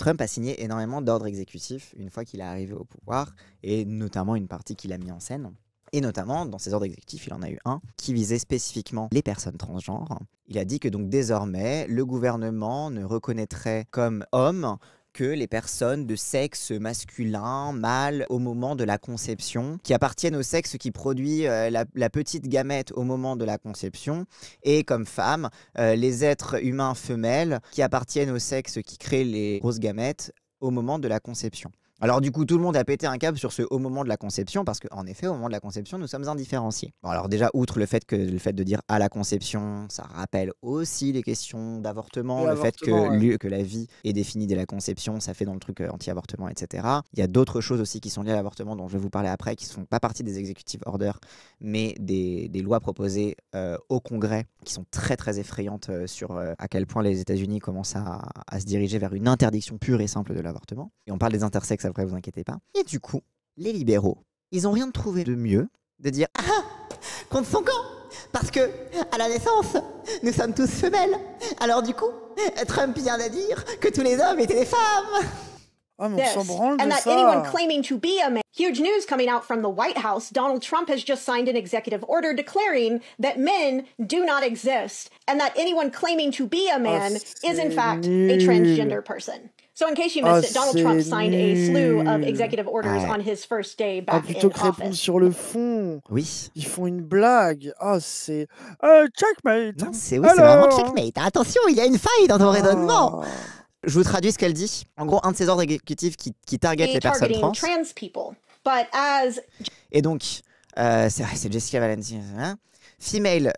Trump a signé énormément d'ordres exécutifs une fois qu'il est arrivé au pouvoir, et notamment une partie qu'il a mis en scène. Et notamment, dans ses ordres exécutifs, il en a eu un qui visait spécifiquement les personnes transgenres. Il a dit que donc désormais, le gouvernement ne reconnaîtrait comme hommes que les personnes de sexe masculin, mâle, au moment de la conception, qui appartiennent au sexe qui produit la petite gamète au moment de la conception, et comme femmes, les êtres humains femelles qui appartiennent au sexe qui crée les grosses gamètes au moment de la conception. Alors du coup, tout le monde a pété un câble sur ce au moment de la conception, parce qu'en effet, au moment de la conception, nous sommes indifférenciés. Bon, alors déjà, outre le fait de dire à la conception, ça rappelle aussi les questions d'avortement, le fait que la vie est définie dès la conception, ça fait dans le truc anti-avortement, etc. Il y a d'autres choses aussi qui sont liées à l'avortement, dont je vais vous parler après, qui ne font pas partie des executive orders, mais des lois proposées au Congrès, qui sont très très effrayantes sur à quel point les États-Unis commencent à se diriger vers une interdiction pure et simple de l'avortement. Et on parle des intersexes après, vous inquiétez pas. Et du coup, les libéraux, ils ont rien trouvé de mieux de dire « Ah, contre son camp ! Parce que, à la naissance, nous sommes tous femelles. Alors du coup, Trump vient de dire que tous les hommes étaient des femmes. » Ah, mais on s'en branle de and that ça. anyone claiming to be a man. Huge news coming out from the White House. Donald Trump has just signed an executive order declaring that men do not exist and that anyone claiming to be a man is in fact a transgender person. So in case you missed it, Donald Trump signed a slew of executive orders on his first day back plutôt in que répondre office. sur le fond, Oui. ils font une blague. Ah, c'est... checkmate. Non, c'est vraiment checkmate. Attention, il y a une faille dans ton raisonnement. Je vous traduis ce qu'elle dit. En gros, un de ces ordres exécutifs qui target les personnes trans. Et donc, c'est Jessica Valenti. Hein. Female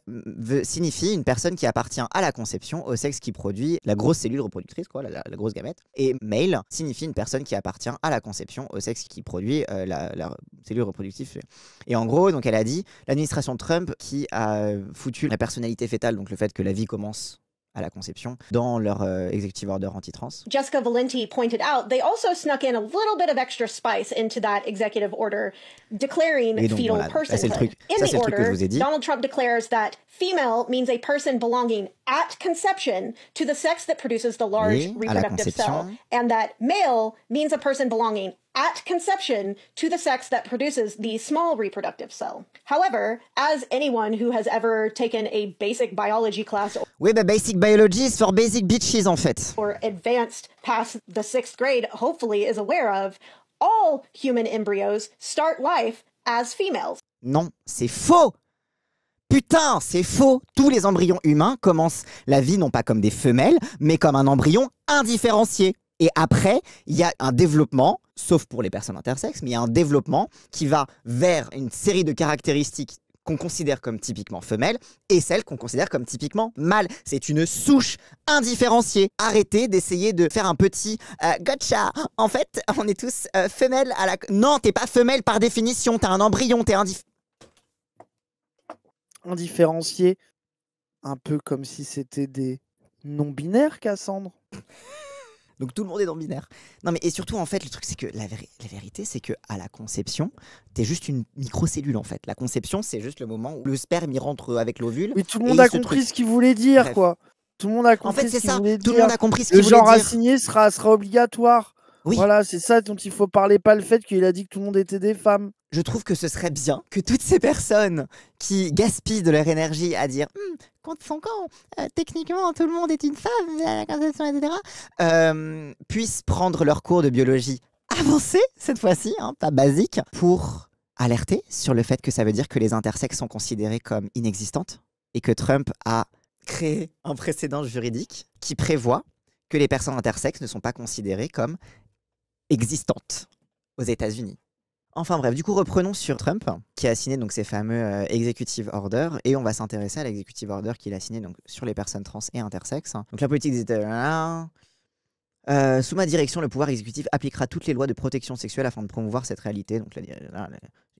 signifie une personne qui appartient à la conception, au sexe qui produit la grosse cellule reproductrice, quoi, la grosse gamète. Et male signifie une personne qui appartient à la conception, au sexe qui produit la cellule reproductive. Et en gros, donc elle a dit, l'administration Trump qui a foutu la personnalité fétale, donc le fait que la vie commence à la conception, dans leur executive order anti-trans. Jessica Valenti pointed out, they also snuck in a little bit of extra spice into that executive order, declaring donc, fetal voilà, personhood. In the order, Donald Trump declares that female means a person belonging at conception to the sex that produces the large reproductive cell, and that male means a person belonging at conception to the sex that produces the small reproductive cell. However, as anyone who has ever taken a basic biology class oui, bah basic biology is for basic bitches en fait. Or advanced past the 6th grade hopefully is aware of, all human embryos start life as females. Non, c'est faux. Putain, c'est faux. Tous les embryons humains commencent la vie non pas comme des femelles, mais comme un embryon indifférencié. Et après, il y a un développement, sauf pour les personnes intersexes, mais il y a un développement qui va vers une série de caractéristiques qu'on considère comme typiquement femelles et celles qu'on considère comme typiquement mâles. C'est une souche indifférenciée. Arrêtez d'essayer de faire un petit gotcha. En fait, on est tous femelles à la... Non, t'es pas femelle par définition, t'es un embryon, t'es indifférencié. Un peu comme si c'était des non-binaires, Cassandre. Donc tout le monde est dans le binaire. Non mais et surtout en fait le truc c'est que la vérité c'est que à la conception t'es juste une microcellule en fait. La conception c'est juste le moment où le sperme il rentre avec l'ovule. Oui, tout le monde a compris ce qu'il voulait dire. Bref. Quoi. Tout le monde a compris ce qu'il voulait dire. Tout le monde a compris ce qu'il voulait dire. Le genre assigné sera obligatoire. Oui. Voilà, c'est ça dont il faut parler, pas le fait qu'il a dit que tout le monde était des femmes. Je trouve que ce serait bien que toutes ces personnes qui gaspillent de leur énergie à dire contre son camp, techniquement tout le monde est une femme, la conception, etc., puissent prendre leur cours de biologie avancé cette fois-ci, hein, pas basique, pour alerter sur le fait que ça veut dire que les intersexes sont considérés comme inexistantes et que Trump a créé un précédent juridique qui prévoit que les personnes intersexes ne sont pas considérées comme existantes aux États-Unis. Enfin bref, du coup reprenons sur Trump qui a signé donc ces fameux executive orders et on va s'intéresser à l'executive order qu'il a signé donc sur les personnes trans et intersexes. Donc la politique des États-Unis. Sous ma direction, le pouvoir exécutif appliquera toutes les lois de protection sexuelle afin de promouvoir cette réalité, donc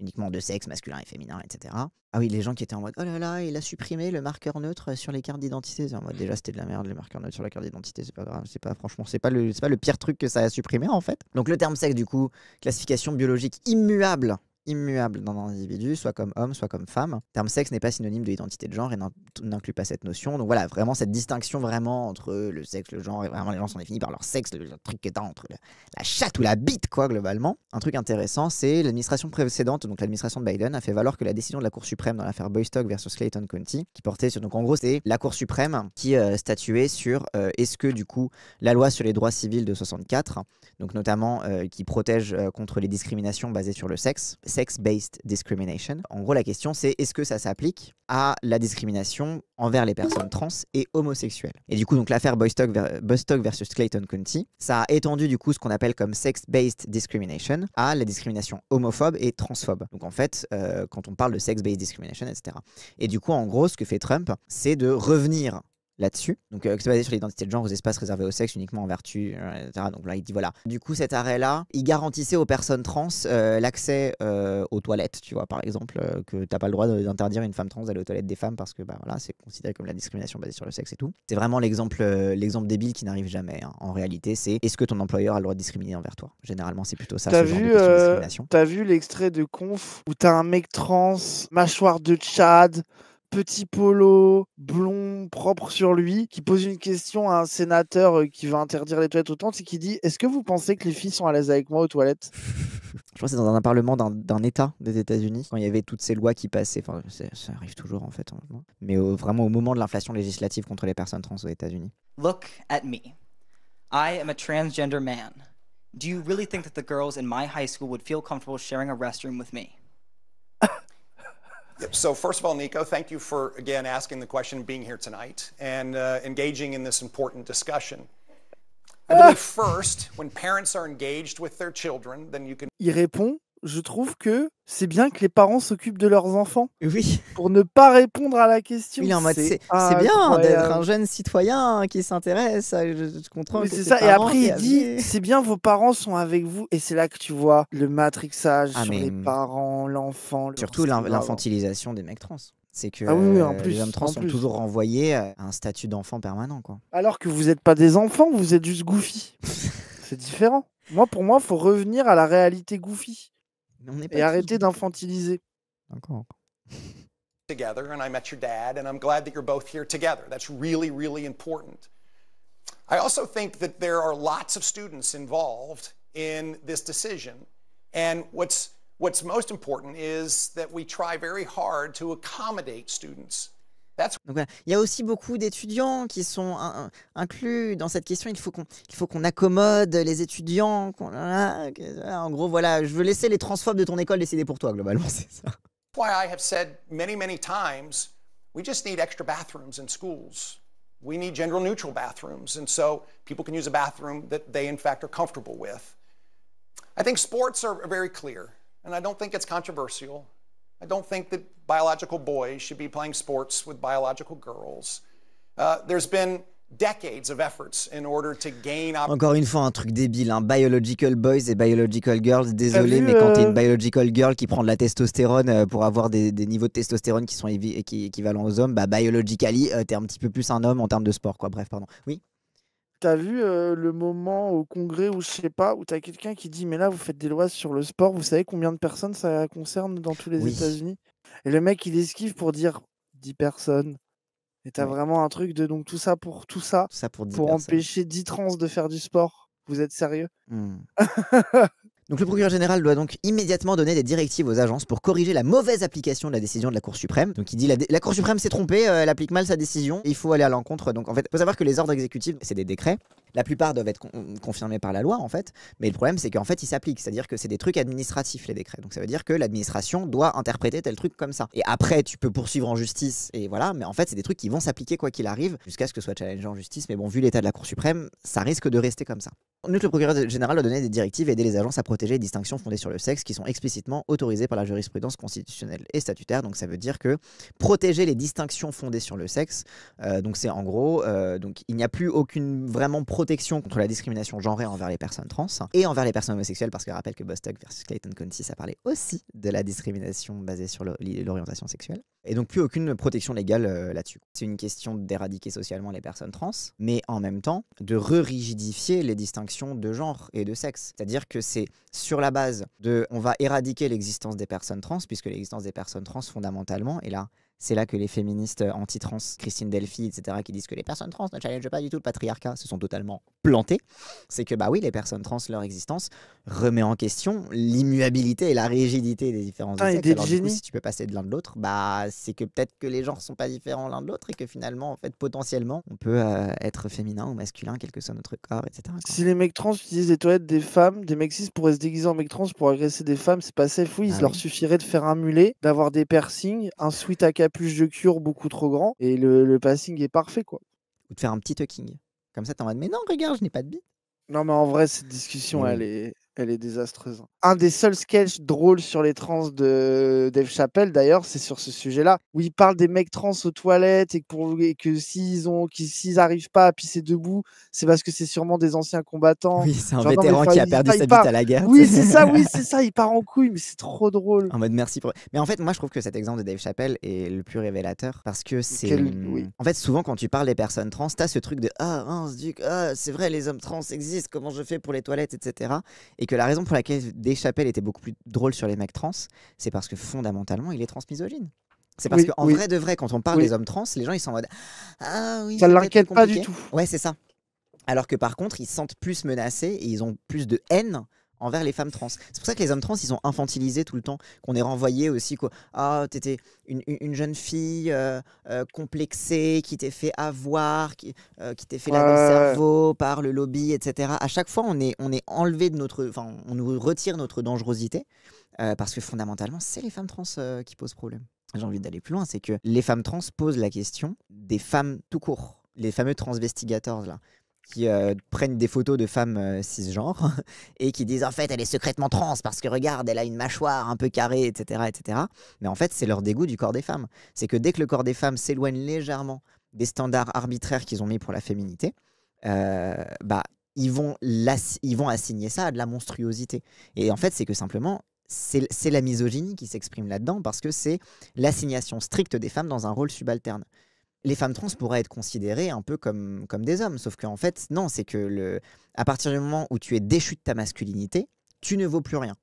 uniquement de sexe masculin et féminin, etc. Ah oui, les gens qui étaient en mode oh là là, il a supprimé le marqueur neutre sur les cartes d'identité. En mode déjà c'était de la merde, les marqueurs neutres sur la carte d'identité, c'est pas grave, c'est pas le pire truc que ça a supprimé en fait. Donc le terme sexe du coup, classification biologique immuable immuable d'un individu, soit comme homme, soit comme femme. Le terme sexe n'est pas synonyme de l'identité de genre et n'inclut pas cette notion. Donc voilà, vraiment cette distinction vraiment entre le sexe, le genre, et vraiment les gens sont définis par leur sexe, le truc qui est entre la chatte ou la bite, quoi, globalement. Un truc intéressant, c'est l'administration précédente, donc l'administration de Biden, a fait valoir que la décision de la Cour suprême dans l'affaire Boystock versus Clayton County, qui portait sur, donc en gros, c'était la Cour suprême qui statuait sur est-ce que du coup la loi sur les droits civils de 64, donc notamment qui protège contre les discriminations basées sur le sexe, sex-based discrimination. En gros, la question c'est est-ce que ça s'applique à la discrimination envers les personnes trans et homosexuelles. Et du coup, donc l'affaire Boystock versus Clayton County, ça a étendu du coup ce qu'on appelle comme sex-based discrimination à la discrimination homophobe et transphobe. Donc en fait, quand on parle de sex-based discrimination, etc. Et du coup, en gros, ce que fait Trump, c'est de revenir là-dessus, donc c'est basé sur l'identité de genre aux espaces réservés au sexe uniquement en vertu, etc. Donc là il dit voilà. Du coup cet arrêt-là, il garantissait aux personnes trans l'accès aux toilettes, tu vois par exemple, que t'as pas le droit d'interdire une femme trans d'aller aux toilettes des femmes parce que bah voilà c'est considéré comme la discrimination basée sur le sexe et tout. C'est vraiment l'exemple débile qui n'arrive jamais. Hein. En réalité, c'est est-ce que ton employeur a le droit de discriminer envers toi. Généralement c'est plutôt ça. Ce genre de question de discrimination. T'as vu l'extrait de Conf où t'as un mec trans, mâchoire de Tchad, petit polo, blond, propre sur lui, qui pose une question à un sénateur qui va interdire les toilettes aux tantes et qui dit « Est-ce que vous pensez que les filles sont à l'aise avec moi aux toilettes ?» Je pense que c'est dans un parlement d'un État des États-Unis, quand il y avait toutes ces lois qui passaient, enfin ça arrive toujours en fait, mais vraiment au moment de l'inflation législative contre les personnes trans aux États-Unis. Look at me. I am a transgender man. Do you really think that the girls in my high school would feel comfortable sharing a restroom with me? So first of all, Nico, thank you for, again, asking the question, being here tonight, and engaging in this important discussion. I believe first, when parents are engaged with their children, then you can... Il répond, je trouve que c'est bien que les parents s'occuptent de leurs enfants. Oui. Pour ne pas répondre à la question. Il est en mode, c'est bien d'être un jeune citoyen qui s'intéresse à contrôle. C'est ça. Et après, il dit, c'est bien, vos parents sont avec vous. Et c'est là que tu vois le matrixage sur les parents, l'enfant. Surtout l'infantilisation des mecs trans. C'est que les hommes trans sont toujours renvoyés à un statut d'enfant permanent, quoi. Alors que vous n'êtes pas des enfants, vous êtes juste goofy. C'est différent. Pour moi, il faut revenir à la réalité goofy. Et arrêter d'infantiliser. D'accord. Together, and I met your dad, and I'm glad that you're both here together. That's really, really important. I also think that there are lots of students involved in this decision, and what's most important is that we try very hard to accommodate students. Donc voilà. Il y a aussi beaucoup d'étudiants qui sont inclus dans cette question. Il faut qu'on accommode les étudiants. En gros, voilà, je veux laisser les transphobes de ton école décider pour toi, globalement, c'est ça. Why I have said many, many times, we just need extra bathrooms in schools. We need gender-neutral bathrooms, and so people can use a bathroom that they, in fact, are comfortable with. I think sports are very clear, and I don't think it's controversial. I don't think that biological boys should be playing sports with biological girls. There's been decades of efforts in order to gain... Encore une fois, un truc débile, hein. Biological boys et biological girls, désolé, mais quand t'es une biological girl qui prend de la testostérone pour avoir des niveaux de testostérone qui sont équivalents aux hommes, bah biologically, t'es un petit peu plus un homme en termes de sport, quoi. Bref, pardon. Oui. T'as vu le moment au congrès où je sais pas, où t'as quelqu'un qui dit mais là vous faites des lois sur le sport, vous savez combien de personnes ça concerne dans tous les États-Unis? Et le mec il esquive pour dire 10 personnes. Et t'as vraiment un truc de donc tout ça pour pour empêcher 10 trans de faire du sport. Vous êtes sérieux? Donc le procureur général doit donc immédiatement donner des directives aux agences pour corriger la mauvaise application de la décision de la Cour suprême. Donc il dit la Cour suprême s'est trompée, elle applique mal sa décision, il faut aller à l'encontre. Donc en fait, il faut savoir que les ordres exécutifs, c'est des décrets. La plupart doivent être confirmés par la loi en fait, mais le problème c'est qu'en fait ils s'appliquent, c'est-à-dire que c'est des trucs administratifs les décrets. Donc ça veut dire que l'administration doit interpréter tel truc comme ça. Et après tu peux poursuivre en justice et voilà, mais en fait c'est des trucs qui vont s'appliquer quoi qu'il arrive, jusqu'à ce que ce soit challengé en justice. Mais bon, vu l'état de la Cour suprême, ça risque de rester comme ça. Donc le procureur général doit donner des directives et aider les agences à protéger les distinctions fondées sur le sexe qui sont explicitement autorisées par la jurisprudence constitutionnelle et statutaire. Donc ça veut dire que protéger les distinctions fondées sur le sexe, donc c'est en gros, donc il n'y a plus aucune vraiment protection contre la discrimination genrée envers les personnes trans et envers les personnes homosexuelles, parce que je rappelle que Bostock versus Clayton County, ça parlait aussi de la discrimination basée sur l'orientation sexuelle. Et donc plus aucune protection légale là-dessus. C'est une question d'éradiquer socialement les personnes trans, mais en même temps de re-rigidifier les distinctions de genre et de sexe. C'est-à-dire que c'est sur la base de on va éradiquer l'existence des personnes trans, puisque l'existence des personnes trans fondamentalement, et là c'est là que les féministes anti-trans, Christine Delphi, etc., qui disent que les personnes trans ne challengent pas du tout le patriarcat, se sont totalement plantés. C'est que bah oui, les personnes trans, leur existence remet en question l'immuabilité et la rigidité des différences de sexe. Alors du coup, si tu peux passer de l'un de l'autre, bah c'est que peut-être que les genres sont pas différents l'un de l'autre et que finalement, en fait, potentiellement, on peut être féminin ou masculin, quel que soit notre corps, etc. quoi. Si les mecs trans utilisent les toilettes des femmes, des mecs cis pourraient se déguiser en mecs trans pour agresser des femmes, c'est pas safe. Oui, il leur suffirait de faire un mulet, d'avoir des piercings, un sweat à capuche de cuir beaucoup trop grand, et le passing est parfait, quoi. Ou de faire un petit tucking. Comme ça, t'es en mode, mais non, regarde, je n'ai pas de bite. Non, mais en vrai, cette discussion, elle est désastreuse. Un des seuls sketchs drôles sur les trans de Dave Chappelle, d'ailleurs, c'est sur ce sujet-là, où il parle des mecs trans aux toilettes et que s'ils arrivent pas à pisser debout, c'est parce que c'est sûrement des anciens combattants. Oui, c'est un vétéran qui a perdu sa bite à la guerre. Oui, c'est ça, il part en couille, mais c'est trop drôle. En mode merci pour... Mais en fait, moi, je trouve que cet exemple de Dave Chappelle est le plus révélateur parce que c'est... En fait, souvent, quand tu parles des personnes trans, t'as ce truc de « Ah, mince, Duc, c'est vrai, les hommes trans existent, comment je fais pour les toilettes, etc. » Et que la raison pour laquelle Dave Chappelle était beaucoup plus drôle sur les mecs trans, c'est parce que fondamentalement, il est transmisogyne. C'est parce qu'en vrai de vrai, quand on parle des hommes trans, les gens, ils sont en mode « Ah oui, ça ne l'inquiète pas du tout. » Ouais, c'est ça. Alors que par contre, ils se sentent plus menacés et ils ont plus de haine envers les femmes trans. C'est pour ça que les hommes trans, ils sont infantilisés tout le temps, qu'on est renvoyé aussi, quoi. Ah, t'étais une jeune fille complexée, qui t'est fait avoir, qui t'est fait laver le cerveau par le lobby, etc. À chaque fois, on est enlevé de notre... Enfin, on nous retire notre dangerosité, parce que fondamentalement, c'est les femmes trans qui posent problème. J'ai envie d'aller plus loin, c'est que les femmes trans posent la question des femmes tout court. Les fameux transvestigators, là, qui prennent des photos de femmes cisgenres et qui disent en fait elle est secrètement trans parce que regarde elle a une mâchoire un peu carrée, etc., etc. Mais en fait c'est leur dégoût du corps des femmes. C'est que dès que le corps des femmes s'éloigne légèrement des standards arbitraires qu'ils ont mis pour la féminité, ils vont assigner ça à de la monstruosité. Et en fait c'est que simplement c'est la misogynie qui s'exprime là-dedans parce que c'est l'assignation stricte des femmes dans un rôle subalterne. Les femmes trans pourraient être considérées un peu comme des hommes, sauf qu'en fait, non, c'est que à partir du moment où tu es déchu de ta masculinité, tu ne vaux plus rien.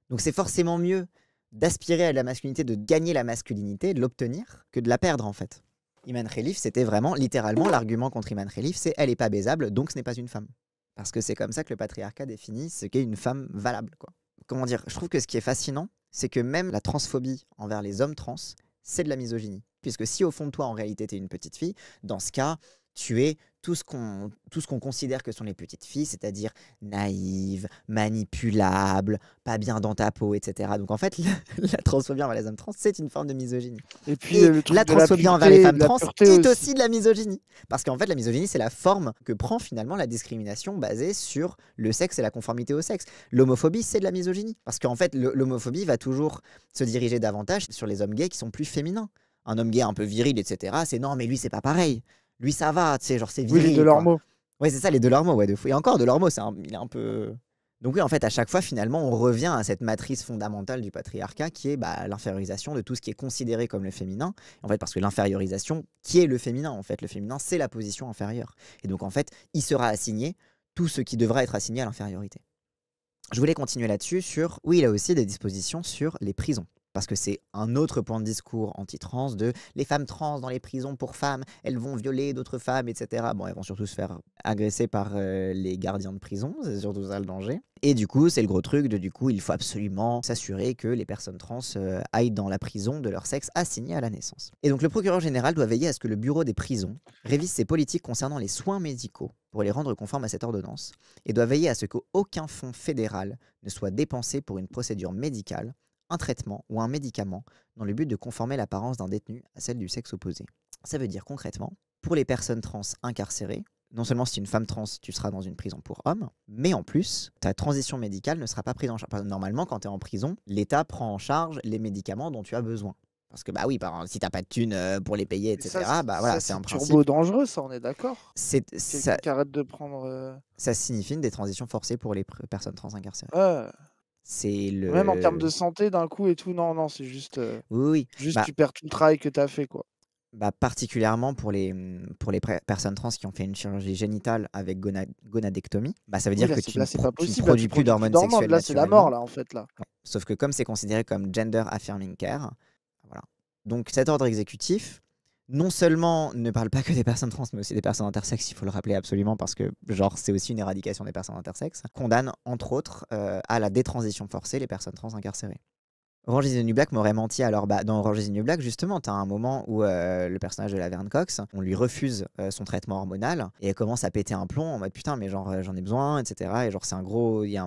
Donc c'est forcément mieux d'aspirer à la masculinité, de gagner la masculinité, de l'obtenir, que de la perdre en fait. Iman Khelif, c'était vraiment, littéralement, l'argument contre Iman Khelif, c'est elle n'est pas baisable, donc ce n'est pas une femme. Parce que c'est comme ça que le patriarcat définit ce qu'est une femme valable, quoi. Comment dire, je trouve que ce qui est fascinant, c'est que même la transphobie envers les hommes trans, c'est de la misogynie. Puisque si au fond de toi, en réalité, tu es une petite fille, dans ce cas, tu es tout ce qu'on considère que sont les petites filles, c'est-à-dire naïves, manipulables, pas bien dans ta peau, etc. Donc en fait, la transphobie envers les hommes trans, c'est une forme de misogynie. Et puis la transphobie envers les femmes trans est aussi de la misogynie. Parce qu'en fait, la misogynie, c'est la forme que prend finalement la discrimination basée sur le sexe et la conformité au sexe. L'homophobie, c'est de la misogynie. Parce qu'en fait, l'homophobie va toujours se diriger davantage sur les hommes gays qui sont plus féminins. Un homme gay un peu viril, etc., c'est non, mais lui, c'est pas pareil. Lui, ça va, tu sais, genre, c'est viril. Oui, les Delormeau. Ouais, c'est ça, les Delormeau, ouais, de fou. Et encore, Delormeau, il est un peu... Donc oui, en fait, à chaque fois, finalement, on revient à cette matrice fondamentale du patriarcat qui est l'infériorisation de tout ce qui est considéré comme le féminin. En fait, parce que l'infériorisation, qui est le féminin, en fait. Le féminin, c'est la position inférieure. Et donc, en fait, il sera assigné tout ce qui devra être assigné à l'infériorité. Je voulais continuer là-dessus sur... Oui, il a aussi des dispositions sur les prisons. Parce que c'est un autre point de discours anti-trans de les femmes trans dans les prisons pour femmes, elles vont violer d'autres femmes, etc. Bon, elles vont surtout se faire agresser par les gardiens de prison, c'est surtout ça le danger. Et du coup, c'est le gros truc du coup, il faut absolument s'assurer que les personnes trans aillent dans la prison de leur sexe assigné à la naissance. Et donc le procureur général doit veiller à ce que le bureau des prisons révise ses politiques concernant les soins médicaux pour les rendre conformes à cette ordonnance, et doit veiller à ce qu'aucun fonds fédéral ne soit dépensé pour une procédure médicale, un traitement ou un médicament dans le but de conformer l'apparence d'un détenu à celle du sexe opposé. Ça veut dire concrètement, pour les personnes trans incarcérées, non seulement si tu es une femme trans, tu seras dans une prison pour hommes, mais en plus, ta transition médicale ne sera pas prise en charge. Normalement, quand tu es en prison, l'État prend en charge les médicaments dont tu as besoin. Parce que bah oui, si t'as pas de thunes pour les payer, etc., c'est un principe. C'est turbo dangereux, ça, on est d'accord. Ça arrête de prendre. Ça signifie des transitions forcées pour les personnes trans incarcérées. Même en termes de santé, d'un coup et tout, non, c'est juste... Oui. Juste tu perds tout le travail que tu as fait, quoi. Particulièrement pour les personnes trans qui ont fait une chirurgie génitale avec gonadectomie, ça veut dire que tu ne produis plus d'hormones sexuelles. Là, c'est la mort, là, en fait. Là. Ouais. Sauf que comme c'est considéré comme gender affirming care, voilà. Donc cet ordre exécutif, non seulement ne parle pas que des personnes trans, mais aussi des personnes intersexes, il faut le rappeler absolument, parce que c'est aussi une éradication des personnes intersexes, condamne entre autres à la détransition forcée les personnes trans incarcérées. Orange is the New Black m'aurait menti. Alors, dans Orange is the New Black, justement, t'as un moment où le personnage de Laverne Cox, on lui refuse son traitement hormonal et elle commence à péter un plomb en mode putain, mais genre j'en ai besoin, etc. Et genre, c'est un gros. Il y a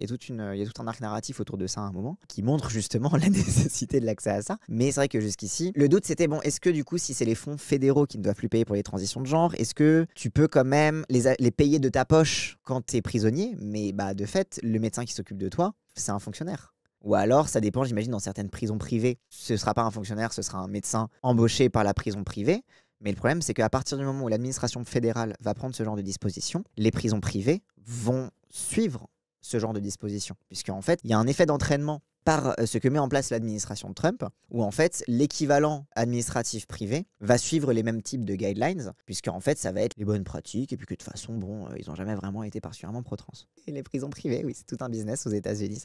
tout un arc narratif autour de ça à un moment qui montre justement la nécessité de l'accès à ça. Mais c'est vrai que jusqu'ici, le doute c'était est-ce que du coup, si c'est les fonds fédéraux qui ne doivent plus payer pour les transitions de genre, est-ce que tu peux quand même les payer de ta poche quand t'es prisonnier? Mais de fait, le médecin qui s'occupe de toi, c'est un fonctionnaire. Ou alors, ça dépend, j'imagine, dans certaines prisons privées, ce ne sera pas un fonctionnaire, ce sera un médecin embauché par la prison privée. Mais le problème, c'est qu'à partir du moment où l'administration fédérale va prendre ce genre de disposition, les prisons privées vont suivre ce genre de disposition. Puisqu'en fait, il y a un effet d'entraînement par ce que met en place l'administration de Trump, où en fait, l'équivalent administratif privé va suivre les mêmes types de guidelines, puisqu'en fait, ça va être les bonnes pratiques, et puis que de toute façon, ils n'ont jamais vraiment été particulièrement pro-trans. Et les prisons privées, oui, c'est tout un business aux États-Unis,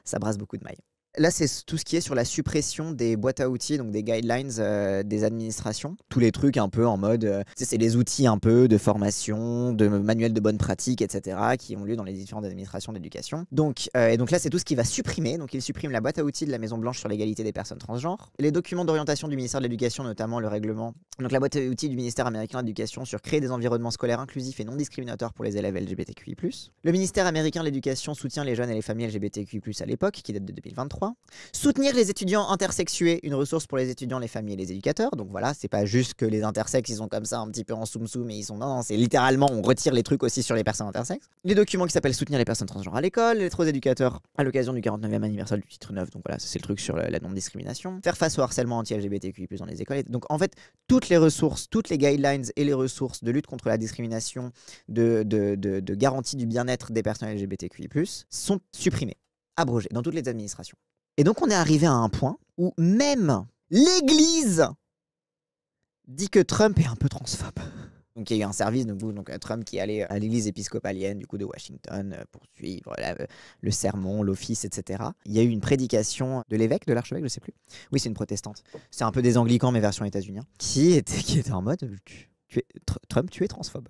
ça brasse beaucoup de mailles. Là, c'est tout ce qui est sur la suppression des boîtes à outils, donc des guidelines des administrations. Tous les trucs un peu en mode, c'est les outils un peu de formation, de manuels de bonnes pratiques, etc., qui ont lieu dans les différentes administrations d'éducation. Et donc là, c'est tout ce qui va supprimer. Donc il supprime la boîte à outils de la Maison-Blanche sur l'égalité des personnes transgenres, les documents d'orientation du ministère de l'Éducation, notamment le règlement. Donc la boîte à outils du ministère américain de l'Éducation sur créer des environnements scolaires inclusifs et non discriminateurs pour les élèves LGBTQI+. Le ministère américain de l'Éducation soutient les jeunes et les familles LGBTQI+, à l'époque, qui date de 2023. Soutenir les étudiants intersexués, une ressource pour les étudiants, les familles et les éducateurs. Donc voilà, c'est pas juste que les intersexes, ils sont comme ça un petit peu en soum-soum, mais ils sont... Non, c'est littéralement, on retire les trucs aussi sur les personnes intersexes. Les documents qui s'appellent soutenir les personnes transgenres à l'école, lettres aux éducateurs à l'occasion du 49e anniversaire du titre 9. Donc voilà, ça c'est le truc sur la non-discrimination. Faire face au harcèlement anti-LGBTQI+, dans les écoles. Donc en fait, toutes les ressources, toutes les guidelines et les ressources de lutte contre la discrimination, de garantie du bien-être des personnes LGBTQI+, sont supprimées, abrogées dans toutes les administrations. Et donc on est arrivé à un point où même l'Église dit que Trump est un peu transphobe. Donc il y a eu un service donc Trump qui est allé à l'église épiscopalienne de Washington pour suivre le sermon, l'office, etc. Il y a eu une prédication de l'évêque, de l'archevêque, je sais plus. Oui, c'est une protestante. C'est un peu des anglicans mais version états-unienne. Qui était en mode Trump, tu es transphobe.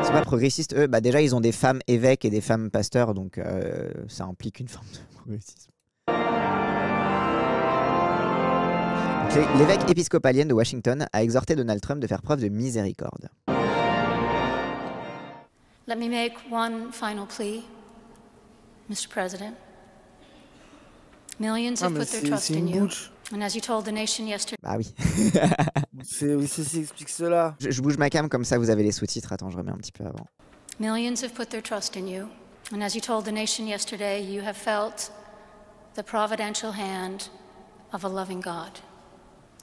C'est pas progressiste, eux, déjà ils ont des femmes évêques et des femmes pasteurs, donc ça implique une forme de progressisme. L'évêque épiscopalienne de Washington a exhorté Donald Trump de faire preuve de miséricorde. Let me make one final plea, Mr. President. Millions have put their trust in you. And as you told the nation yesterday... Bah oui. c'est explique cela. Je bouge ma cam comme ça vous avez les sous-titres. Attends, je remets un petit peu avant. Millions have put their trust in you. And as you told the nation yesterday, you have felt the providential hand of a loving God.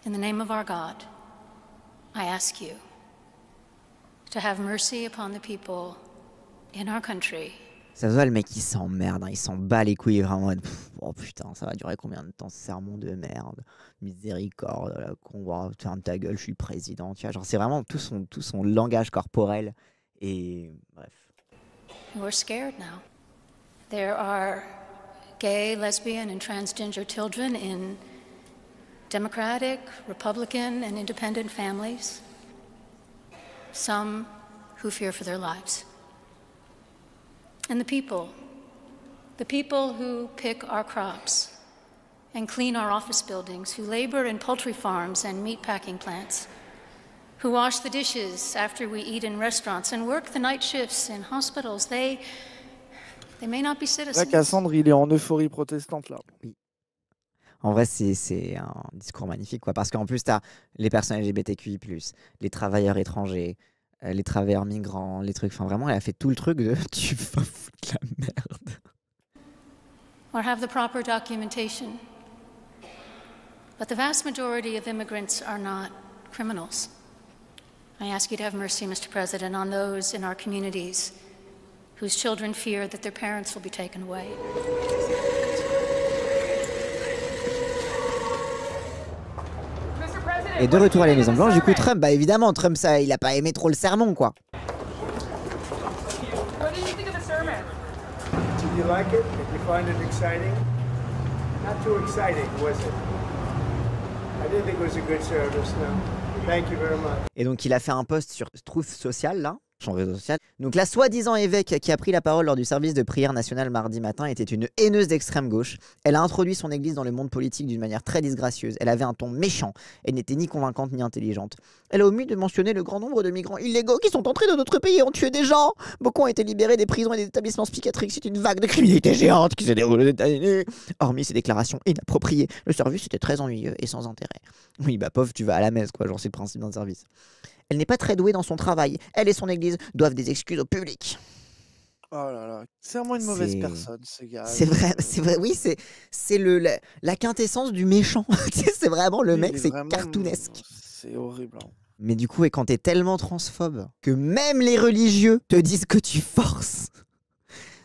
In the name of our God, I ask you to have mercy upon the people in our country. Ça se voit, le mec, il s'emmerde, il s'en bat les couilles vraiment. Oh putain, ça va durer combien de temps ce sermon de merde? Miséricorde, là, qu'on va ferme ta gueule, je suis président. Tu vois, genre, c'est vraiment tout son langage corporel. Et bref. We're scared now. There are gay, lesbian, and transgender children in Democratic, Republican, and independent families. Some who fear for their lives. And the people who pick our crops and clean our office buildings, who labor in poultry farms and meat packing plants, who wash the dishes after we eat in restaurants and work the night shifts in hospitals, they may not be citizens. Là, Cassandre, il est en euphorie protestante, là. Oui. En vrai, c'est un discours magnifique, quoi, parce qu'en plus, tu as les personnes LGBTQI+, les travailleurs étrangers, les travailleurs migrants, les trucs. Enfin, vraiment, elle a fait tout le truc de tu vas foutre la merde. Or have the proper documentation. But the vast majority of immigrants are not criminals. I ask you to have mercy, Mr. President, on those in our communities whose children fear that their parents will be taken away. Et de retour à la Maison Blanche, du coup Trump, bah évidemment, Trump, ça, il a pas aimé trop le sermon, quoi. What did you think of the sermon? Did you like it? Did you find it exciting? Not too exciting, was it? I didn't think it was a good service, no. Thank you very much. Et donc il a fait un post sur Truth Social, là, son réseau social. Donc la soi-disant évêque qui a pris la parole lors du service de prière nationale mardi matin était une haineuse d'extrême gauche. Elle a introduit son église dans le monde politique d'une manière très disgracieuse. Elle avait un ton méchant. Elle n'était ni convaincante ni intelligente. Elle a omis de mentionner le grand nombre de migrants illégaux qui sont entrés dans notre pays et ont tué des gens. Beaucoup ont été libérés des prisons et des établissements psychiatriques. C'est une vague de criminalité géante qui se déroule aux États-Unis. Hormis ces déclarations inappropriées, le service était très ennuyeux et sans intérêt. Oui, bah pauvre, tu vas à la messe, quoi. Genre, c'est le principe d'un service. Elle n'est pas très douée dans son travail. Elle et son église doivent des excuses au public. Oh là là, c'est vraiment une mauvaise personne, ce gars. C'est vrai, oui, c'est la quintessence du méchant. C'est vraiment le mec, c'est cartoonesque. C'est horrible. Hein. Mais du coup, et quand t'es tellement transphobe que même les religieux te disent que tu forces,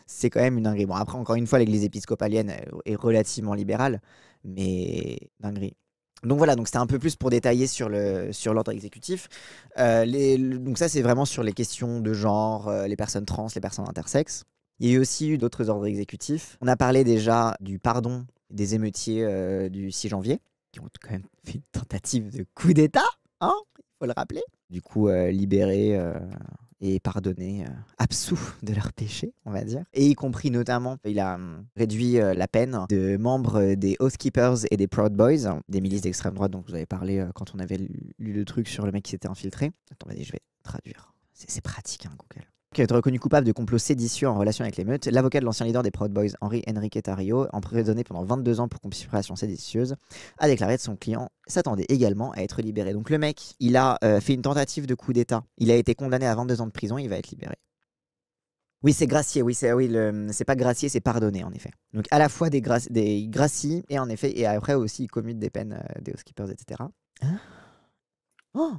c'est quand même une dinguerie. Bon, après, encore une fois, l'église épiscopalienne est relativement libérale, mais dinguerie. Donc voilà, donc c'était un peu plus pour détailler sur l'ordre exécutif. Donc ça, c'est vraiment sur les questions de genre, les personnes trans, les personnes intersexes. Il y a eu aussi eu d'autres ordres exécutifs. On a parlé déjà du pardon des émeutiers du 6 janvier, qui ont quand même fait une tentative de coup d'État, hein, il faut le rappeler. Du coup, libérés et pardonnés, absous de leurs péchés, on va dire. Et y compris notamment, il a réduit la peine de membres des Oath Keepers et des Proud Boys, des milices d'extrême droite dont vous avez parlé quand on avait lu le truc sur le mec qui s'était infiltré. Attends, vas-y, je vais traduire. C'est pratique, hein, Google. Qui a été reconnu coupable de complot séditieux en relation avec l'émeute. L'avocat de l'ancien leader des Proud Boys, Henry Enrique Tarrio, emprisonné pendant 22 ans pour conspiration séditieuse, a déclaré que son client s'attendait également à être libéré. Donc le mec, il a fait une tentative de coup d'État. Il a été condamné à 22 ans de prison, il va être libéré. Oui, c'est gracié, c'est pas gracié, c'est pardonné en effet. Donc à la fois des gracies et en effet, et après aussi il commute des peines des housekeepers, etc. Hein? Oh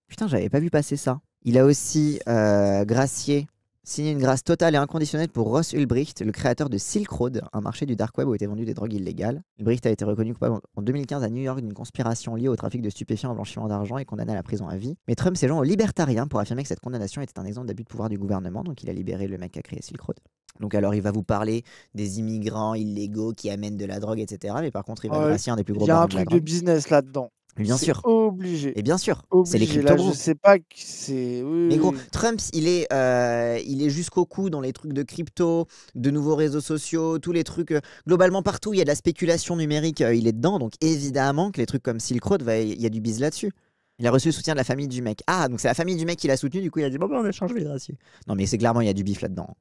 putain, j'avais pas vu passer ça. Il a aussi gracié, signé une grâce totale et inconditionnelle pour Ross Ulbricht, le créateur de Silk Road, un marché du dark web où étaient vendues des drogues illégales. Ulbricht a été reconnu coupable en 2015 à New York d'une conspiration liée au trafic de stupéfiants et au blanchiment d'argent et condamné à la prison à vie. Mais Trump s'est joint aux libertariens pour affirmer que cette condamnation était un exemple d'abus de pouvoir du gouvernement, donc il a libéré le mec qui a créé Silk Road. Donc alors il va vous parler des immigrants illégaux qui amènent de la drogue, etc. Mais par contre il va gracier un des plus gros barons de la drogue. Il y a un truc de business là-dedans. Bien sûr. Obligé. Et bien sûr, c'est obligé. les crypto-gros. Je sais pas que c'est. Oui, mais gros, Trump, il est jusqu'au cou dans les trucs de crypto, de nouveaux réseaux sociaux, tous les trucs. Globalement, partout, il y a de la spéculation numérique, il est dedans. Donc évidemment que les trucs comme Silk Road, il y a du bise là-dessus. Il a reçu le soutien de la famille du mec. Ah, donc c'est la famille du mec qui l'a soutenu, du coup il a dit bon, ben, on échange les graciers. Non, mais c'est clairement, il y a du bif là-dedans.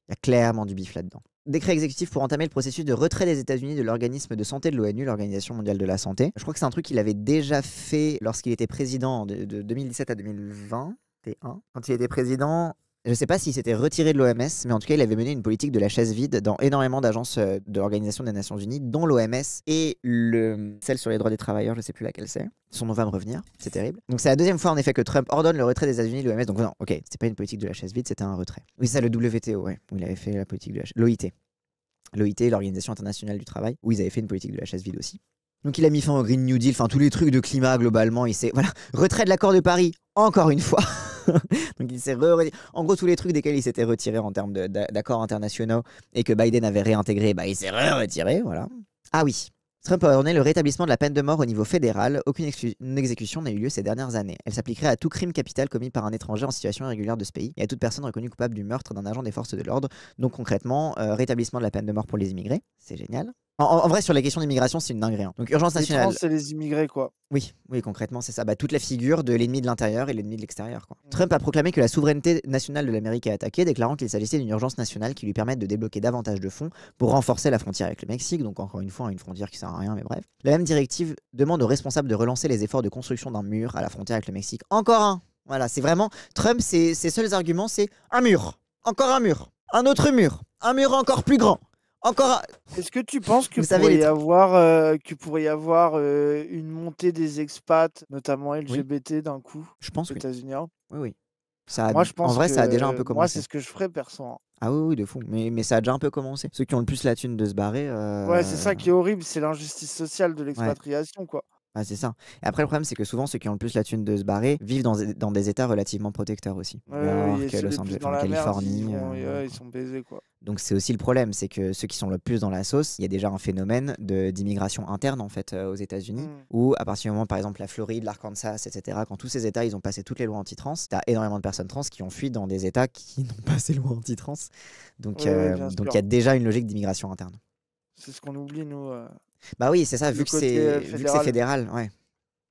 Il y a clairement du bif là-dedans. Décret exécutif pour entamer le processus de retrait des États-Unis de l'organisme de santé de l'ONU, l'Organisation mondiale de la santé. Je crois que c'est un truc qu'il avait déjà fait lorsqu'il était président de 2017 à 2021. Quand il était président, je ne sais pas s'il s'était retiré de l'OMS, mais en tout cas, il avait mené une politique de la chaise vide dans énormément d'agences de l'Organisation des Nations Unies, dont l'OMS et celle sur les droits des travailleurs, je ne sais plus laquelle c'est. Son nom va me revenir, c'est terrible. Donc c'est la deuxième fois en effet que Trump ordonne le retrait des États-Unis de l'OMS. Donc non, ok, c'était pas une politique de la chaise vide, c'était un retrait. Oui, c'est ça, le WTO, ouais, où il avait fait la politique de la l'OIT. L'OIT, l'Organisation internationale du travail, où ils avaient fait une politique de la chaise vide aussi. Donc il a mis fin au Green New Deal, enfin tous les trucs de climat globalement, voilà, retrait de l'accord de Paris, encore une fois. Donc il s'est en gros tous les trucs desquels il s'était retiré en termes d'accords internationaux et que Biden avait réintégré, il s'est retiré, voilà. Ah oui. Trump a ordonné le rétablissement de la peine de mort au niveau fédéral. Aucune exécution n'a eu lieu ces dernières années. Elle s'appliquerait à tout crime capital commis par un étranger en situation irrégulière de ce pays et à toute personne reconnue coupable du meurtre d'un agent des forces de l'ordre. Donc concrètement, rétablissement de la peine de mort pour les immigrés, c'est génial. En vrai, sur les questions d'immigration, c'est une dinguerie. Hein. Donc urgence nationale. Les trans, c'est les immigrés, quoi. Oui, concrètement, c'est ça. Toute la figure de l'ennemi de l'intérieur et l'ennemi de l'extérieur. Trump a proclamé que la souveraineté nationale de l'Amérique est attaquée, déclarant qu'il s'agissait d'une urgence nationale qui lui permette de débloquer davantage de fonds pour renforcer la frontière avec le Mexique. Donc encore une fois, une frontière qui sert à rien, mais bref. La même directive demande aux responsables de relancer les efforts de construction d'un mur à la frontière avec le Mexique. Encore un. Voilà, c'est vraiment Trump. Ses seuls arguments, c'est un mur, encore un mur, un autre mur, un mur encore plus grand. Encore. Est-ce que tu penses que Vous savez, pourrait y avoir une montée des expats, notamment LGBT, d'un coup, je pense aux États-Unis? Oui. Moi, je pense en vrai, ça a déjà un peu moi, c'est commencé. ce que je ferais, perso. Ah oui, de fou. Mais ça a déjà un peu commencé. Ceux qui ont le plus la thune de se barrer. Ouais, c'est ça qui est horrible, c'est l'injustice sociale de Ouais. l'expatriation, quoi. Ah, c'est ça. Et après, le problème, c'est que souvent, ceux qui ont le plus la thune de se barrer vivent dans des états relativement protecteurs aussi. New York, Et ceux Los les plus Angeles, dans la merde, Californie. ils sont baisés, quoi. Donc c'est aussi le problème, c'est que ceux qui sont le plus dans la sauce, il y a déjà un phénomène d'immigration interne en fait aux États-Unis, où à partir du moment, par exemple, la Floride, l'Arkansas, etc., quand tous ces États, ils ont passé toutes les lois anti-trans, t'as énormément de personnes trans qui ont fui dans des États qui n'ont pas ces lois anti-trans. Donc il y a déjà une logique d'immigration interne. C'est ce qu'on oublie, nous. Bah oui, c'est ça, vu que c'est fédéral, ouais.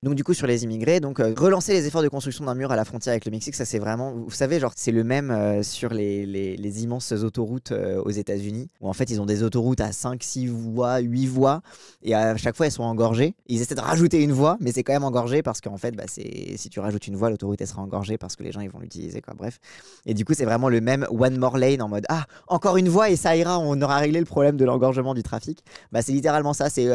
Donc du coup sur les immigrés, donc relancer les efforts de construction d'un mur à la frontière avec le Mexique, ça c'est vraiment, vous savez, genre c'est le même sur les immenses autoroutes aux États-Unis, où en fait ils ont des autoroutes à 5, 6 voies, 8 voies, et à chaque fois elles sont engorgées. Ils essaient de rajouter une voie, mais c'est quand même engorgé parce qu'en fait, si tu rajoutes une voie, l'autoroute elle sera engorgée parce que les gens ils vont l'utiliser, quoi. Bref. Et du coup c'est vraiment le même one more lane en mode encore une voie et ça ira, on aura réglé le problème de l'engorgement du trafic. Bah c'est littéralement ça, c'est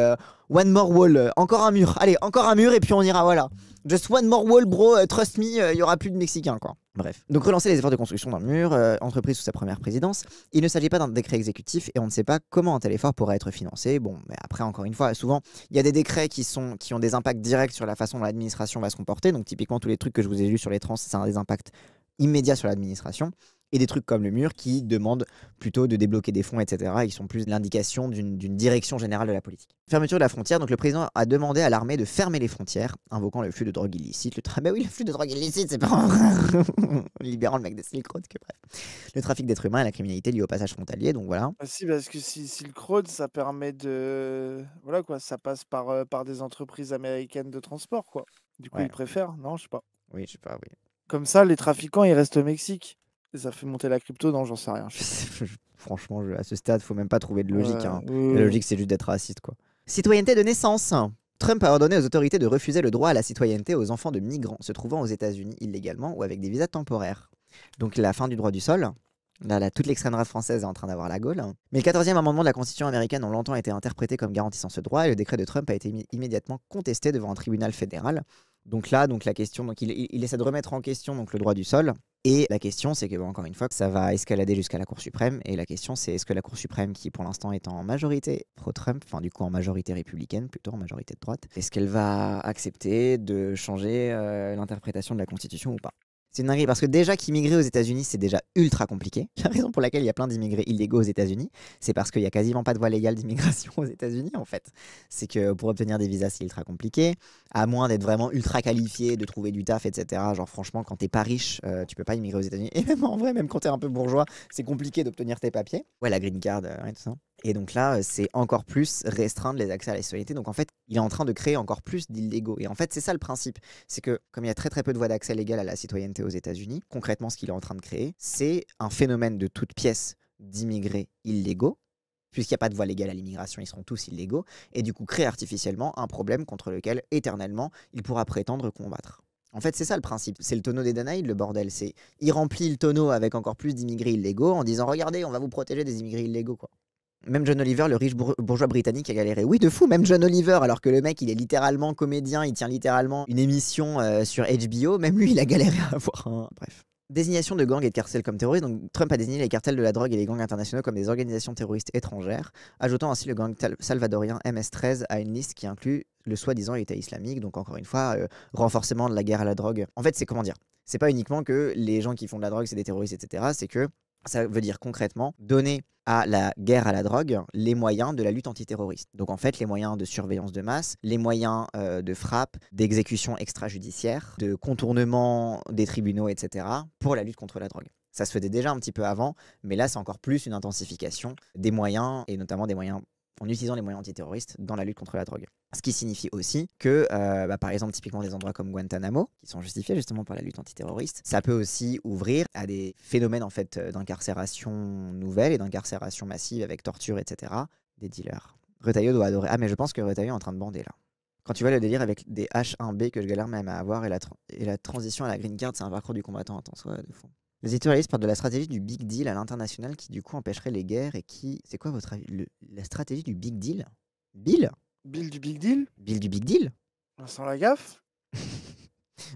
one more wall, encore un mur, allez encore un mur et puis on ira, voilà. Just one more wall, bro, trust me, il y aura plus de Mexicains, quoi. Bref. Donc relancer les efforts de construction d'un mur, entreprise sous sa première présidence. Il ne s'agit pas d'un décret exécutif et on ne sait pas comment un tel effort pourrait être financé. Bon, mais après, encore une fois, souvent, il y a des décrets qui ont des impacts directs sur la façon dont l'administration va se comporter. Donc typiquement, tous les trucs que je vous ai lus sur les trans, ça a des impacts immédiats sur l'administration. Et des trucs comme le mur qui demandent plutôt de débloquer des fonds, etc. Ils sont plus l'indication d'une direction générale de la politique. Fermeture de la frontière. Donc le président a demandé à l'armée de fermer les frontières, invoquant le flux de drogue illicite. Bah oui, le flux de drogue illicite, c'est pas libérant le mec de Silk Road, que bref. Le trafic d'êtres humains et la criminalité liée au passage frontalier, donc voilà. Si, parce que Silk Road, ça permet de... Voilà, quoi, ça passe par des entreprises américaines de transport, quoi. Du coup, ils préfèrent, non, je sais pas. Oui, je sais pas, oui. Comme ça, les trafiquants, ils restent au Mexique. Et ça fait monter la crypto, non, j'en sais rien. Franchement, à ce stade, faut même pas trouver de logique. La logique, c'est juste d'être raciste, quoi. Citoyenneté de naissance. Trump a ordonné aux autorités de refuser le droit à la citoyenneté aux enfants de migrants se trouvant aux États-Unis illégalement ou avec des visas temporaires. Donc la fin du droit du sol. Là, toute l'extrême droite française est en train d'avoir la gaule. Mais le 14e amendement de la Constitution américaine a longtemps été interprété comme garantissant ce droit et le décret de Trump a été immédiatement contesté devant un tribunal fédéral. Donc là, la question, il essaie de remettre en question le droit du sol. Et la question, c'est que, encore une fois, ça va escalader jusqu'à la Cour suprême. Et la question, c'est est-ce que la Cour suprême, qui pour l'instant est en majorité pro-Trump, enfin du coup en majorité républicaine, plutôt en majorité de droite, est-ce qu'elle va accepter de changer l'interprétation de la Constitution ou pas? C'est une dinguerie parce que déjà qu'immigrer aux États-Unis, c'est déjà ultra compliqué. La raison pour laquelle il y a plein d'immigrés illégaux aux États-Unis, c'est parce qu'il n'y a quasiment pas de voie légale d'immigration aux États-Unis en fait. C'est que pour obtenir des visas, c'est ultra compliqué. À moins d'être vraiment ultra qualifié, de trouver du taf, etc. Genre franchement, quand t'es pas riche, tu peux pas immigrer aux États-Unis. Et même en vrai, même quand t'es un peu bourgeois, c'est compliqué d'obtenir tes papiers. Ouais, la green card, tout ça. Et donc là, c'est encore plus restreindre les accès à la citoyenneté. Donc en fait, il est en train de créer encore plus d'illégaux. Et en fait, c'est ça le principe. C'est que comme il y a très très peu de voies d'accès légales à la citoyenneté aux États-Unis, concrètement, ce qu'il est en train de créer, c'est un phénomène de toute pièce d'immigrés illégaux. Puisqu'il n'y a pas de voie légale à l'immigration, ils seront tous illégaux. Et du coup, créer artificiellement un problème contre lequel, éternellement, il pourra prétendre combattre. En fait, c'est ça le principe. C'est le tonneau des Danaïdes, le bordel. C'est il remplit le tonneau avec encore plus d'immigrés illégaux en disant « Regardez, on va vous protéger des immigrés illégaux, quoi ». Même John Oliver, le riche bourgeois britannique, a galéré. Oui, de fou, même John Oliver, alors que le mec, il est littéralement comédien, il tient littéralement une émission sur HBO, même lui, il a galéré à avoir un... Bref. Désignation de gangs et de cartels comme terroristes. Donc, Trump a désigné les cartels de la drogue et les gangs internationaux comme des organisations terroristes étrangères, ajoutant ainsi le gang salvadorien MS-13 à une liste qui inclut le soi-disant État islamique. Donc, encore une fois, renforcement de la guerre à la drogue. En fait, c'est comment dire ? C'est pas uniquement que les gens qui font de la drogue, c'est des terroristes, etc. C'est que ça veut dire concrètement donner à la guerre à la drogue les moyens de la lutte antiterroriste. Donc en fait, les moyens de surveillance de masse, les moyens de frappe, d'exécution extrajudiciaire, de contournement des tribunaux, etc. pour la lutte contre la drogue. Ça se faisait déjà un petit peu avant, mais là, c'est encore plus une intensification des moyens, et notamment des moyens en utilisant les moyens antiterroristes dans la lutte contre la drogue. Ce qui signifie aussi que, par exemple, typiquement des endroits comme Guantanamo, qui sont justifiés justement par la lutte antiterroriste, ça peut aussi ouvrir à des phénomènes en fait d'incarcération nouvelle et d'incarcération massive avec torture, etc. des dealers. Retailleau doit adorer. Ah, mais je pense que Retailleau est en train de bander là. Quand tu vois le délire avec des H1B que je galère même à avoir et la transition à la green card, c'est un parcours du combattant. Attends, soit de fond. Les éditorialistes parlent de la stratégie du Big Deal à l'international qui, du coup, empêcherait les guerres et qui... C'est quoi votre avis? La stratégie du Big Deal? Bill du Big Deal? Bill du Big Deal? Vincent Lagaffe?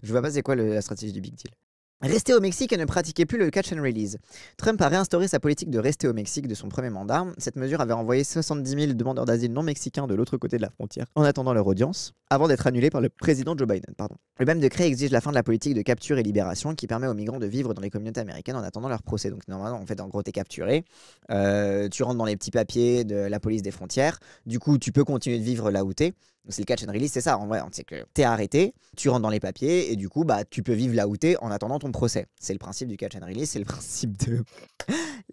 Je vois pas c'est quoi la stratégie du Big Deal. Rester au Mexique et ne pratiquer plus le catch and release. Trump a réinstauré sa politique de rester au Mexique de son premier mandat. Cette mesure avait renvoyé 70 000 demandeurs d'asile non mexicains de l'autre côté de la frontière en attendant leur audience, avant d'être annulée par le président Joe Biden. Le même décret exige la fin de la politique de capture et libération qui permet aux migrants de vivre dans les communautés américaines en attendant leur procès. Donc normalement, en fait, en gros, t'es capturé, tu rentres dans les petits papiers de la police des frontières, du coup, tu peux continuer de vivre là où t'es. C'est le catch and release, c'est ça, en vrai, c'est que t'es arrêté, tu rentres dans les papiers et du coup, bah, tu peux vivre là où t'es en attendant ton procès. C'est le principe du catch and release, c'est le principe de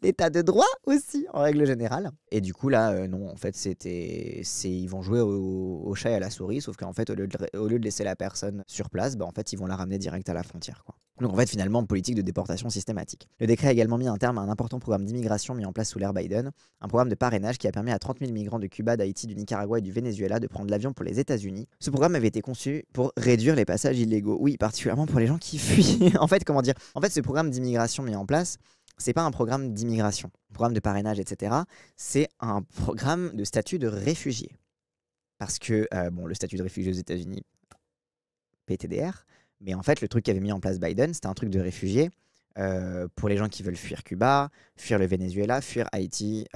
l'état de droit aussi, en règle générale. Et du coup, là, non, en fait, ils vont jouer au chat et à la souris, sauf qu'en fait, au lieu de laisser la personne sur place, bah, en fait, ils vont la ramener direct à la frontière, quoi. Donc en fait, finalement, politique de déportation systématique. Le décret a également mis un terme à un important programme d'immigration mis en place sous l'ère Biden, un programme de parrainage qui a permis à 30 000 migrants de Cuba, d'Haïti, du Nicaragua et du Venezuela de prendre l'avion pour les États-Unis. Ce programme avait été conçu pour réduire les passages illégaux. Oui, particulièrement pour les gens qui fuient. En fait, comment dire? En fait, ce programme d'immigration mis en place, c'est pas un programme d'immigration, programme de parrainage, etc. C'est un programme de statut de réfugié. Parce que, bon, le statut de réfugié aux États-Unis, PTDR, mais en fait, le truc qu'avait mis en place Biden, c'était un truc de réfugié pour les gens qui veulent fuir Cuba, fuir le Venezuela, fuir Haïti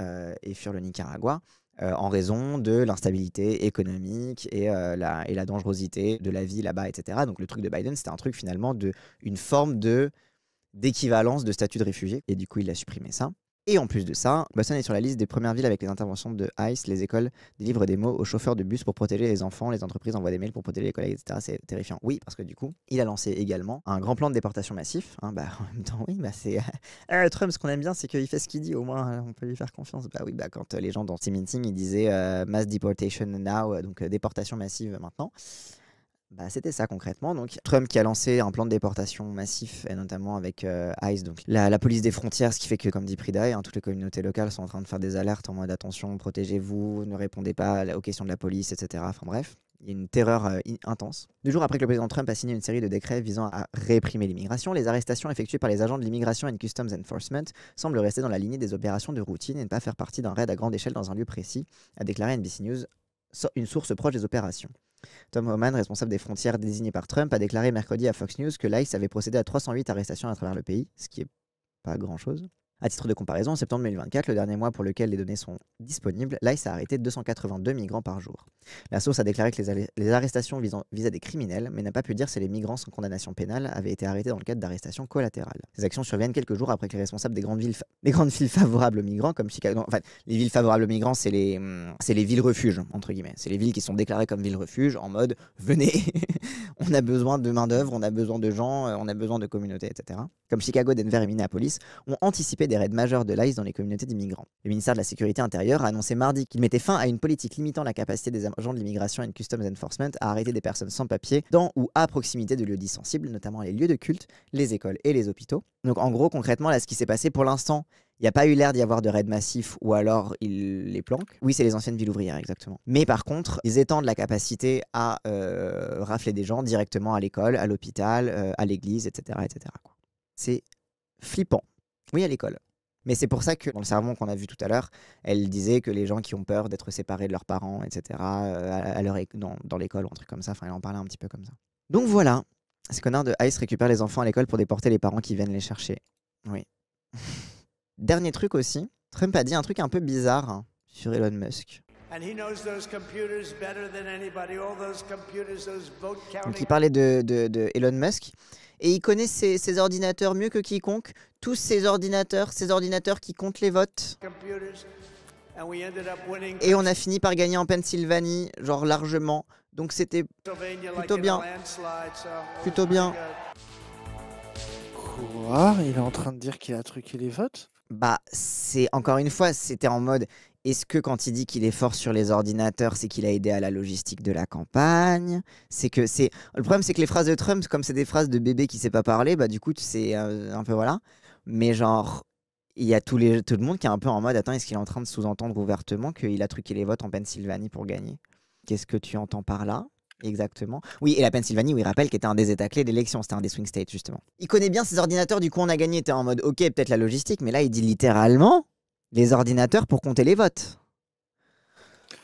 et fuir le Nicaragua, en raison de l'instabilité économique et la dangerosité de la vie là-bas, etc. Donc le truc de Biden, c'était un truc finalement une forme d'équivalence de statut de réfugié, et du coup, il a supprimé ça. Et en plus de ça, Boston est sur la liste des premières villes avec les interventions de ICE. Les écoles délivrent des mots aux chauffeurs de bus pour protéger les enfants. Les entreprises envoient des mails pour protéger les collègues, etc. C'est terrifiant. Oui, parce que du coup, il a lancé également un grand plan de déportation massif. En même temps, oui, c'est... Trump, ce qu'on aime bien, c'est qu'il fait ce qu'il dit. Au moins, on peut lui faire confiance. Oui, quand les gens dans ces meetings, ils disaient mass deportation now, donc déportation massive maintenant. C'était ça concrètement. Donc Trump qui a lancé un plan de déportation massif, et notamment avec ICE, donc la police des frontières, ce qui fait que, comme dit Prida, toutes les communautés locales sont en train de faire des alertes en mode attention, protégez-vous, ne répondez pas aux questions de la police, etc. Enfin bref, il y a une terreur intense. 2 jours après que le président Trump a signé une série de décrets visant à réprimer l'immigration, les arrestations effectuées par les agents de l'Immigration and Customs Enforcement semblent rester dans la lignée des opérations de routine et ne pas faire partie d'un raid à grande échelle dans un lieu précis, a déclaré NBC News, une source proche des opérations. Tom Homan, responsable des frontières désigné par Trump, a déclaré mercredi à Fox News que l'ICE avait procédé à 308 arrestations à travers le pays, ce qui est pas grand-chose. À titre de comparaison, en septembre 2024, le dernier mois pour lequel les données sont disponibles, l'ICE a arrêté 282 migrants par jour. La source a déclaré que les arrestations visaient des criminels, mais n'a pas pu dire si les migrants sans condamnation pénale avaient été arrêtés dans le cadre d'arrestations collatérales. Ces actions surviennent quelques jours après que les responsables des grandes villes favorables aux migrants, comme Chicago... Enfin, les villes favorables aux migrants, c'est les villes refuges, entre guillemets. C'est les villes qui sont déclarées comme villes refuges, en mode « venez, on a besoin de main-d'œuvre, on a besoin de gens, on a besoin de communautés, etc. » Comme Chicago, Denver et Minneapolis ont anticipé des raids majeurs de l'ICE dans les communautés d'immigrants. Le ministère de la Sécurité intérieure a annoncé mardi qu'il mettait fin à une politique limitant la capacité des agents de l'immigration and Customs Enforcement à arrêter des personnes sans papier dans ou à proximité de lieux dits sensibles, notamment les lieux de culte, les écoles et les hôpitaux. Donc en gros, concrètement, là, ce qui s'est passé pour l'instant, il n'y a pas eu l'air d'y avoir de raids massifs ou alors ils les planquent. Oui, c'est les anciennes villes ouvrières, exactement. Mais par contre, ils étendent la capacité à rafler des gens directement à l'école, à l'hôpital, à l'église, etc. etc. C'est flippant. Oui, à l'école. Mais c'est pour ça que dans le sermon qu'on a vu tout à l'heure, elle disait que les gens qui ont peur d'être séparés de leurs parents, etc., dans l'école ou un truc comme ça, enfin, elle en parlait un petit peu comme ça. Donc voilà, ces connards de ICE récupèrent les enfants à l'école pour déporter les parents qui viennent les chercher. Oui. Dernier truc aussi, Trump a dit un truc un peu bizarre sur Elon Musk. Donc il parlait de Elon Musk. Et il connaît ses ordinateurs mieux que quiconque. Tous ces ordinateurs qui comptent les votes. Et on a fini par gagner en Pennsylvanie, genre largement. Donc c'était plutôt bien. Plutôt bien. Quoi? Il est en train de dire qu'il a truqué les votes? C'est encore une fois, c'était en mode... Est-ce que quand il dit qu'il est fort sur les ordinateurs, c'est qu'il a aidé à la logistique de la campagne? Le problème, c'est que les phrases de Trump, comme c'est des phrases de bébé qui sait pas parler, du coup, c'est un peu voilà. Mais genre, il y a tout le monde qui est un peu en mode, attends, est-ce qu'il est en train de sous-entendre ouvertement qu'il a truqué les votes en Pennsylvanie pour gagner? Qu'est-ce que tu entends par là? Exactement. Oui, et la Pennsylvanie, où il rappelle, qu'était un des états clés d'élection, c'était un des swing states, justement. Il connaît bien ses ordinateurs, du coup, on a gagné. T'es en mode, ok, peut-être la logistique, mais là, il dit littéralement les ordinateurs pour compter les votes.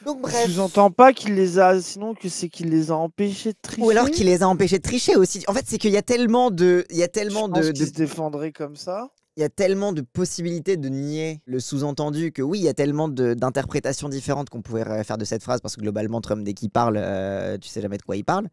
Donc, bref. Je n'entends pas qu'il les a, sinon que c'est qu'il les a empêchés de tricher. Ou alors qu'il les a empêchés de tricher aussi. En fait, c'est qu'il y a tellement de. Il y a tellement de. Qu'ils se défendraient comme ça. Il y a tellement de possibilités de nier le sous-entendu que oui, il y a tellement d'interprétations différentes qu'on pouvait faire de cette phrase parce que globalement, Trump, dès qu'il parle, tu sais jamais de quoi il parle.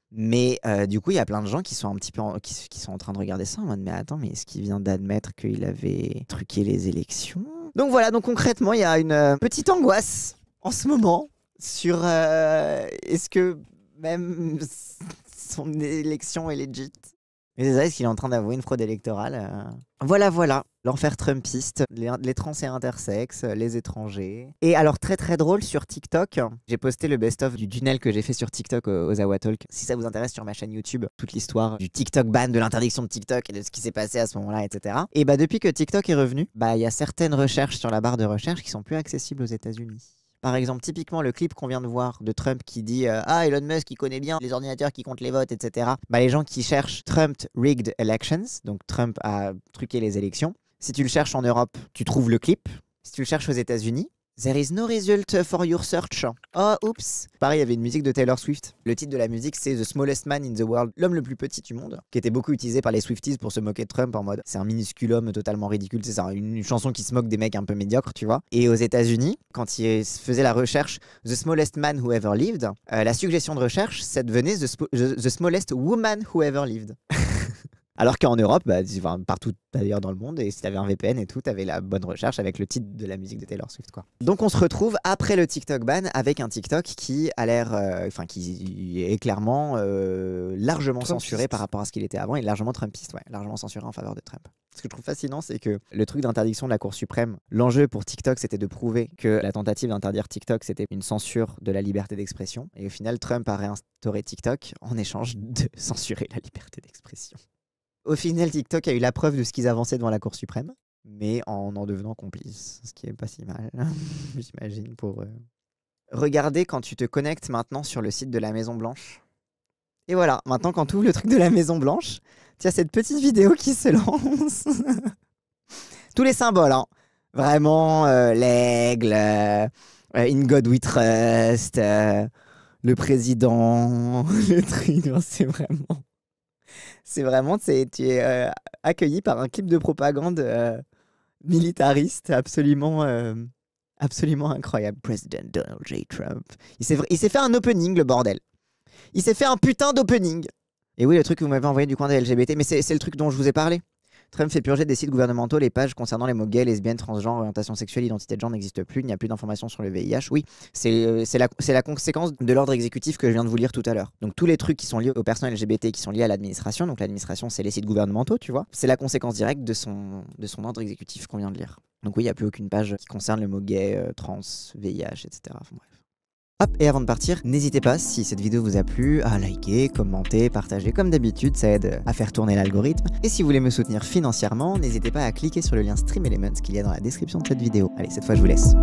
Mais du coup, il y a plein de gens qui sont un petit peu qui sont en train de regarder ça en mode mais attends, mais est-ce qu'il vient d'admettre qu'il avait truqué les élections? Donc voilà, donc concrètement, il y a une petite angoisse en ce moment sur est-ce que même son élection est legit? Mais c'est ça, est-ce qu'il est en train d'avouer une fraude électorale? Voilà, l'enfer trumpiste, les trans et intersexes, les étrangers. Et alors très très drôle sur TikTok, j'ai posté le best-of du tunnel que j'ai fait sur TikTok au Zawa Talk. Si ça vous intéresse, sur ma chaîne YouTube, toute l'histoire du TikTok ban, de l'interdiction de TikTok et de ce qui s'est passé à ce moment-là, etc. Et bah depuis que TikTok est revenu, bah il y a certaines recherches sur la barre de recherche qui sont plus accessibles aux États-Unis. Par exemple, typiquement, le clip qu'on vient de voir de Trump qui dit ah, Elon Musk, il connaît bien les ordinateurs qui comptent les votes, etc. Bah, les gens qui cherchent Trump rigged elections, donc Trump a truqué les élections. Si tu le cherches en Europe, tu trouves le clip. Si tu le cherches aux États-Unis, there is no result for your search. Oh, oups. Pareil, il y avait une musique de Taylor Swift. Le titre de la musique, c'est The Smallest Man in the World, l'homme le plus petit du monde, qui était beaucoup utilisé par les Swifties pour se moquer de Trump en mode c'est un minuscule homme totalement ridicule. C'est une chanson qui se moque des mecs un peu médiocres, tu vois. Et aux États-Unis, quand il faisait la recherche The Smallest Man Who Ever Lived, la suggestion de recherche, ça devenait The Smallest Woman Who Ever Lived. Alors qu'en Europe, bah, partout d'ailleurs dans le monde, et si t'avais un VPN et tout, t'avais la bonne recherche avec le titre de la musique de Taylor Swift, quoi. Donc on se retrouve après le TikTok ban avec un TikTok qui a l'air, qui est clairement largement censuré par rapport à ce qu'il était avant et largement trumpiste, ouais, largement censuré en faveur de Trump. Ce que je trouve fascinant, c'est que le truc d'interdiction de la Cour suprême, l'enjeu pour TikTok, c'était de prouver que la tentative d'interdire TikTok, c'était une censure de la liberté d'expression. Et au final, Trump a réinstauré TikTok en échange de censurer la liberté d'expression. Au final, TikTok a eu la preuve de ce qu'ils avançaient devant la Cour suprême, mais en devenant complice, ce qui est pas si mal, j'imagine, pour Regardez quand tu te connectes maintenant sur le site de la Maison Blanche. Et voilà, maintenant quand tu ouvres le truc de la Maison Blanche, tu as cette petite vidéo qui se lance. Tous les symboles, hein. Vraiment, l'aigle, In God We Trust, le président, le truc, c'est vraiment, tu es accueilli par un clip de propagande militariste absolument incroyable. President Donald J. Trump. Il s'est fait un opening, le bordel. Il s'est fait un putain d'opening. Et oui, le truc que vous m'avez envoyé du coin des LGBT, mais c'est le truc dont je vous ai parlé. Trump fait purger des sites gouvernementaux les pages concernant les mots gays, lesbiennes, transgenres, orientation sexuelle, identité de genre n'existe plus, il n'y a plus d'informations sur le VIH. Oui, c'est la conséquence de l'ordre exécutif que je viens de vous lire tout à l'heure. Donc tous les trucs qui sont liés aux personnes LGBT, qui sont liés à l'administration, donc l'administration c'est les sites gouvernementaux, tu vois, c'est la conséquence directe de son ordre exécutif qu'on vient de lire. Donc oui, il n'y a plus aucune page qui concerne le mot gay, trans, VIH, etc. Enfin, bref. Hop, et avant de partir, n'hésitez pas, si cette vidéo vous a plu, à liker, commenter, partager comme d'habitude, ça aide à faire tourner l'algorithme. Et si vous voulez me soutenir financièrement, n'hésitez pas à cliquer sur le lien Stream Elements qu'il y a dans la description de cette vidéo. Allez, cette fois je vous laisse.